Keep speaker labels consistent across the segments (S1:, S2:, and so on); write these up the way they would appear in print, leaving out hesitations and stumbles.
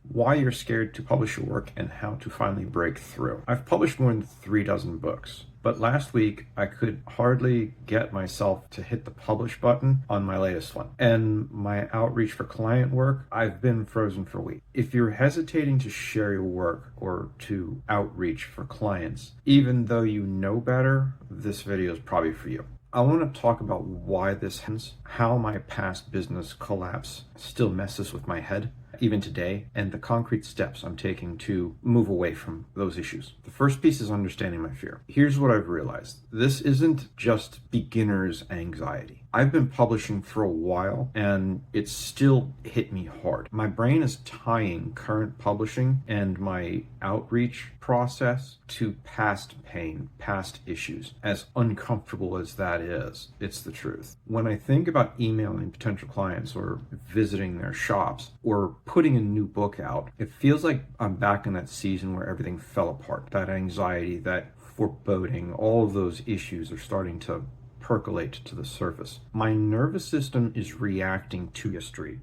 S1: why you're scared to publish your work and how to finally break through. I've published more than 3 dozen books, but last week I could hardly get myself to hit the publish button on my latest one. And my outreach for client work, I've been frozen for weeks. If you're hesitating to share your work or to outreach for clients, even though you know better, this video is probably for you. I want to talk about why this happens, how my past business collapse still messes with my head, even today, and the concrete steps I'm taking to move away from those issues. The first piece is understanding my fear. Here's what I've realized. This isn't just beginner's anxiety. I've been publishing for a while and it's still hit me hard. My brain is tying current publishing and my outreach process to past pain, past issues. As uncomfortable as that is, it's the truth. When I think about emailing potential clients or visiting their shops or putting a new book out, it feels like I'm back in that season where everything fell apart. That anxiety, that foreboding, all of those issues are starting to percolate to the surface. My nervous system is reacting to history,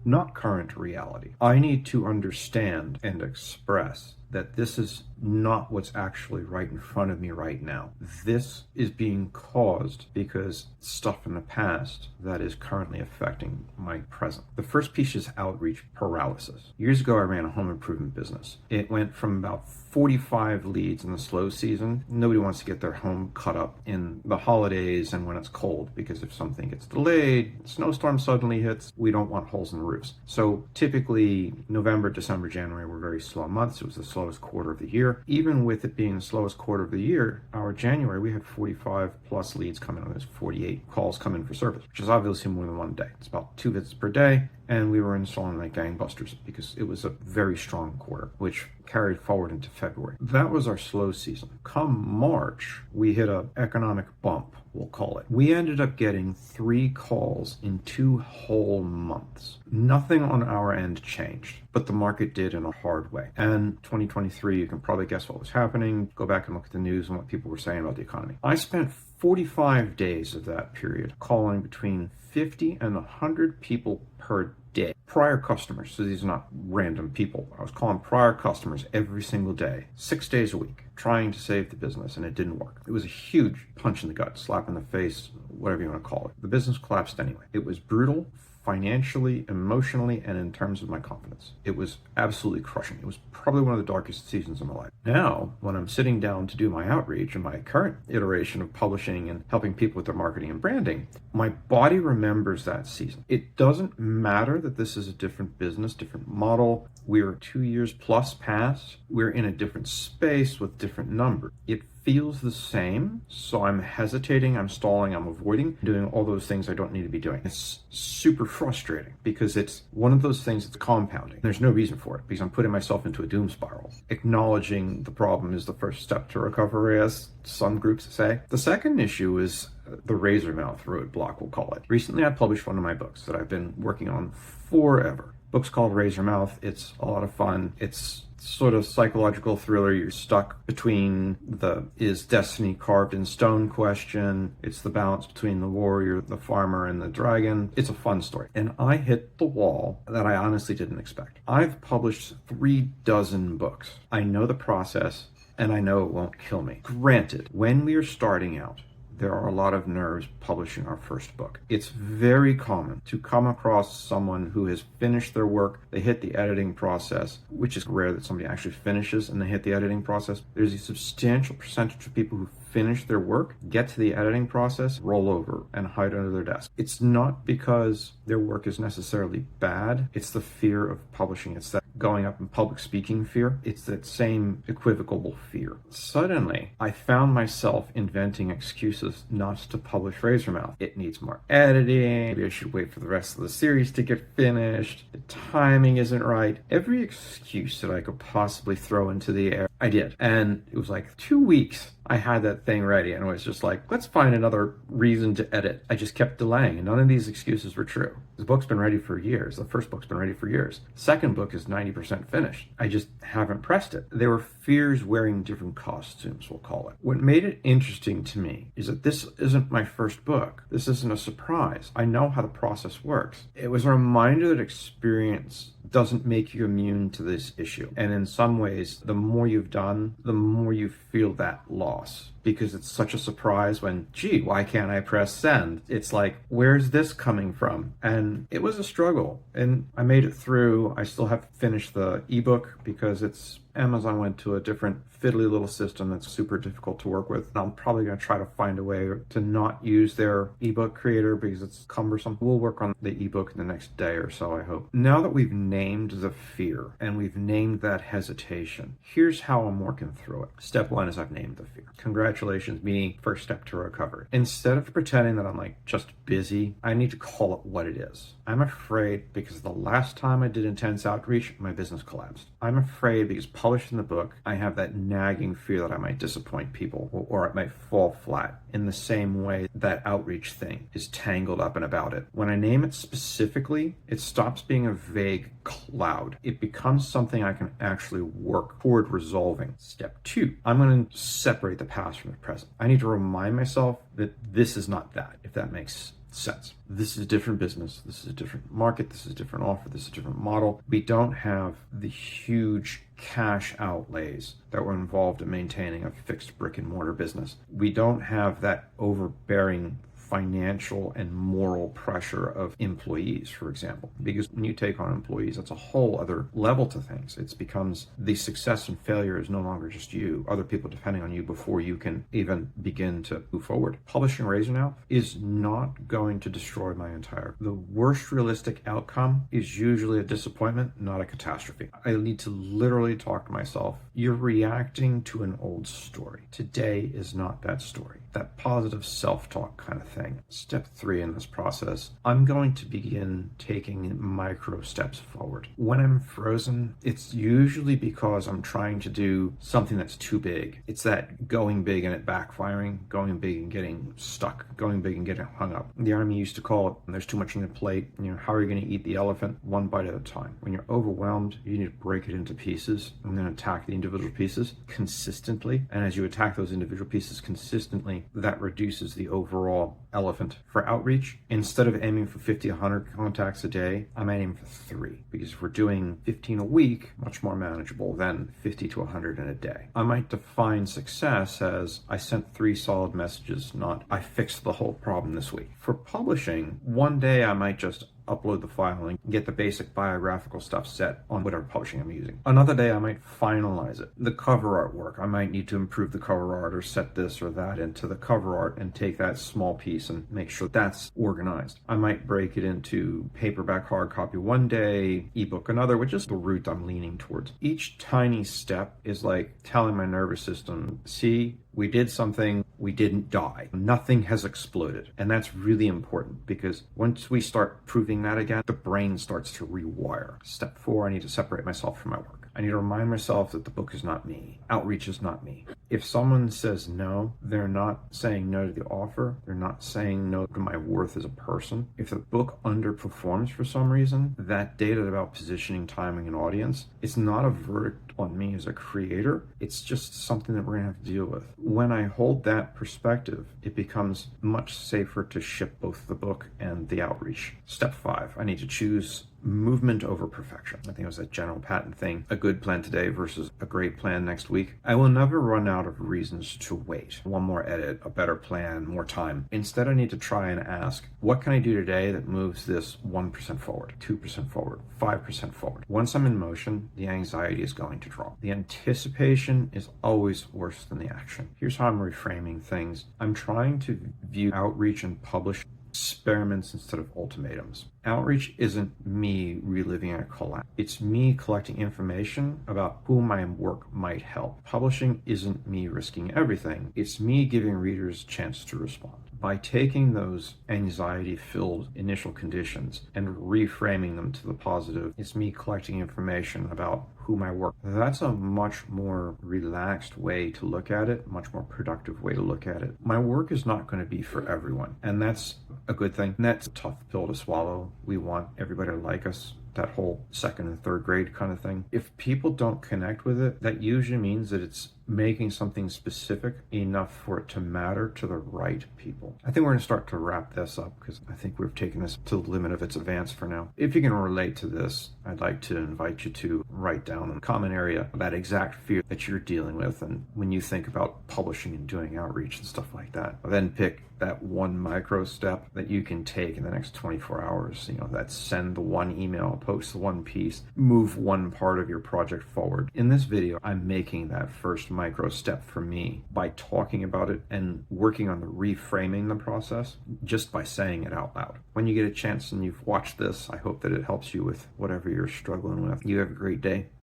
S1: not current reality. I need to understand and express that this is not what's actually right in front of me right now. This is being caused because stuff in the past that is currently affecting my present. The first piece is outreach paralysis. Years ago, I ran a home improvement business. It went from about 45 leads in the slow season. Nobody wants to get their home cut up in the holidays and when it's cold, because if something gets delayed, snowstorm suddenly hits, we don't want holes in the roofs. So typically November, December, January were very slow months. It was the slowest quarter of the year. Even with it being the slowest quarter of the year, our January, we had 45 plus leads coming on. There's 48 calls coming for service, which is obviously more than one day. It's about 2 visits per day. And we were installing like gangbusters because it was a very strong quarter, which carried forward into February. That was our slow season. Come March, we hit an economic bump, we'll call it. We ended up getting 3 calls in 2 whole months. Nothing on our end changed, but the market did in a hard way. And 2023, you can probably guess what was happening. Go back and look at the news and what people were saying about the economy. I spent 45 days of that period calling between 50 and 100 people per day. Prior customers, so these are not random people. I was calling prior customers every single day, 6 days a week, trying to save the business, and it didn't work. It was a huge punch in the gut, slap in the face, whatever you want to call it. The business collapsed anyway. It was brutal, financially, emotionally, and in terms of my confidence. It was absolutely crushing. It was probably one of the darkest seasons of my life. Now, when I'm sitting down to do my outreach and my current iteration of publishing and helping people with their marketing and branding, my body remembers that season. It doesn't matter that this is a different business, different model. We're 2 years plus past. We're in a different space with different numbers. It feels the same, so I'm hesitating, I'm stalling, I'm avoiding doing all those things I don't need to be doing. It's super frustrating because it's one of those things that's compounding. There's no reason for it because I'm putting myself into a doom spiral. Acknowledging the problem is the first step to recovery, as some groups say. The second issue is the Razormouth Roadblock, we'll call it. Recently, I published one of my books that I've been working on forever. Book's called Razormouth. It's a lot of fun. It's sort of psychological thriller. You're stuck between the is destiny carved in stone question. It's the balance between the warrior, the farmer, and the dragon. It's a fun story. And I hit the wall that I honestly didn't expect. I've published 3 dozen books. I know the process and I know it won't kill me. Granted, when we are starting out, there are a lot of nerves publishing our first book. It's very common to come across someone who has finished their work, they hit the editing process, which is rare that somebody actually finishes and they hit the editing process. There's a substantial percentage of people who finish their work, get to the editing process, roll over and hide under their desk. It's not because their work is necessarily bad. It's the fear of publishing. It's that going up in public speaking fear. It's that same equivocal fear. Suddenly, I found myself inventing excuses not to publish Razormouth. It needs more editing. Maybe I should wait for the rest of the series to get finished. The timing isn't right. Every excuse that I could possibly throw into the air I did. And it was like 2 weeks I had that thing ready, and it was just like, let's find another reason to edit. I just kept delaying, and none of these excuses were true. The book's been ready for years. The first book's been ready for years. The second book is 90% finished. I just haven't pressed it. There were fears wearing different costumes, we'll call it. What made it interesting to me is that this isn't my first book. This isn't a surprise. I know how the process works. It was a reminder that experience doesn't make you immune to this issue. And in some ways, the more you've done, the more you feel that loss. Because it's such a surprise when, gee, why can't I press send? It's like, where's this coming from? And it was a struggle. And I made it through. I still have to finish the ebook because Amazon went to a different fiddly little system that's super difficult to work with. And I'm probably going to try to find a way to not use their ebook creator because it's cumbersome. We'll work on the ebook in the next day or so, I hope. Now that we've named the fear and we've named that hesitation, here's how I'm working through it. Step one is I've named the fear. Congratulations, meaning first step to recovery. Instead of pretending that I'm like just busy, I need to call it what it is. I'm afraid because the last time I did intense outreach, my business collapsed. I'm afraid because publishing the book, I have that nagging fear that I might disappoint people or it might fall flat in the same way that outreach thing is tangled up and about it. When I name it specifically, it stops being a vague cloud. It becomes something I can actually work toward resolving. Step two, I'm going to separate the past from the present. I need to remind myself that this is not that, if that makes sense. This is a different business. This is a different market. This is a different offer. This is a different model. We don't have the huge cash outlays that were involved in maintaining a fixed brick and mortar business. We don't have that overbearing financial and moral pressure of employees, for example. Because when you take on employees, that's a whole other level to things. It becomes the success and failure is no longer just you, other people depending on you before you can even begin to move forward. Publishing Razormouth is not going to destroy my entire. The worst realistic outcome is usually a disappointment, not a catastrophe. I need to literally talk to myself. You're reacting to an old story. Today is not that story. That positive self-talk kind of thing. Step three in this process, I'm going to begin taking micro steps forward. When I'm frozen, it's usually because I'm trying to do something that's too big. It's that going big and it backfiring, going big and getting stuck, going big and getting hung up. The Army used to call it, there's too much on your plate. How are you going to eat the elephant? One bite at a time. When you're overwhelmed, you need to break it into pieces and then attack the individual pieces consistently. And as you attack those individual pieces consistently, that reduces the overall elephant. For outreach, instead of aiming for 50, 100 contacts a day, I'm aiming for 3. Because if we're doing 15 a week, much more manageable than 50 to 100 in a day. I might define success as I sent 3 solid messages, not I fixed the whole problem this week. For publishing, one day I might just upload the file and get the basic biographical stuff set on whatever publishing I'm using. Another day I might finalize it. The cover artwork, I might need to improve the cover art or set this or that into the cover art and take that small piece and make sure that's organized. I might break it into paperback hard copy one day, ebook another, which is the route I'm leaning towards. Each tiny step is like telling my nervous system, see, we did something, we didn't die. Nothing has exploded. And that's really important because once we start proving that again, the brain starts to rewire. Step 4, I need to separate myself from my work. I need to remind myself that the book is not me. Outreach is not me. If someone says no, they're not saying no to the offer. They're not saying no to my worth as a person. If the book underperforms for some reason, that data about positioning, timing, and audience, it's not a verdict on me as a creator. It's just something that we're going to have to deal with. When I hold that perspective, it becomes much safer to ship both the book and the outreach. Step 5, I need to choose movement over perfection. I think it was that General Patton thing. A good plan today versus a great plan next week. I will never run out of reasons to wait. One more edit, a better plan, more time. Instead, I need to try and ask, what can I do today that moves this 1% forward, 2% forward, 5% forward? Once I'm in motion, the anxiety is going to drop. The anticipation is always worse than the action. Here's how I'm reframing things. I'm trying to view outreach and publish experiments instead of ultimatums. Outreach isn't me reliving a collapse. It's me collecting information about who my work might help. Publishing isn't me risking everything. It's me giving readers a chance to respond. By taking those anxiety-filled initial conditions and reframing them to the positive, it's me collecting information about who my work. That's a much more relaxed way to look at it, much more productive way to look at it. My work is not going to be for everyone, and that's a good thing. And that's a tough pill to swallow. We want everybody to like us, that whole second and third grade kind of thing. If people don't connect with it, that usually means that it's making something specific enough for it to matter to the right people. I think we're going to start to wrap this up because I think we've taken this to the limit of its advance for now. If you can relate to this, I'd like to invite you to write down in the comment area that exact fear that you're dealing with, and when you think about publishing and doing outreach and stuff like that, then pick that one micro step that you can take in the next 24 hours. That's send the one email, post the one piece, move one part of your project forward. In this video, I'm making that first micro step for me by talking about it and working on the reframing the process just by saying it out loud. When you get a chance and you've watched this, I hope that it helps you with whatever you're struggling with. You have a great day.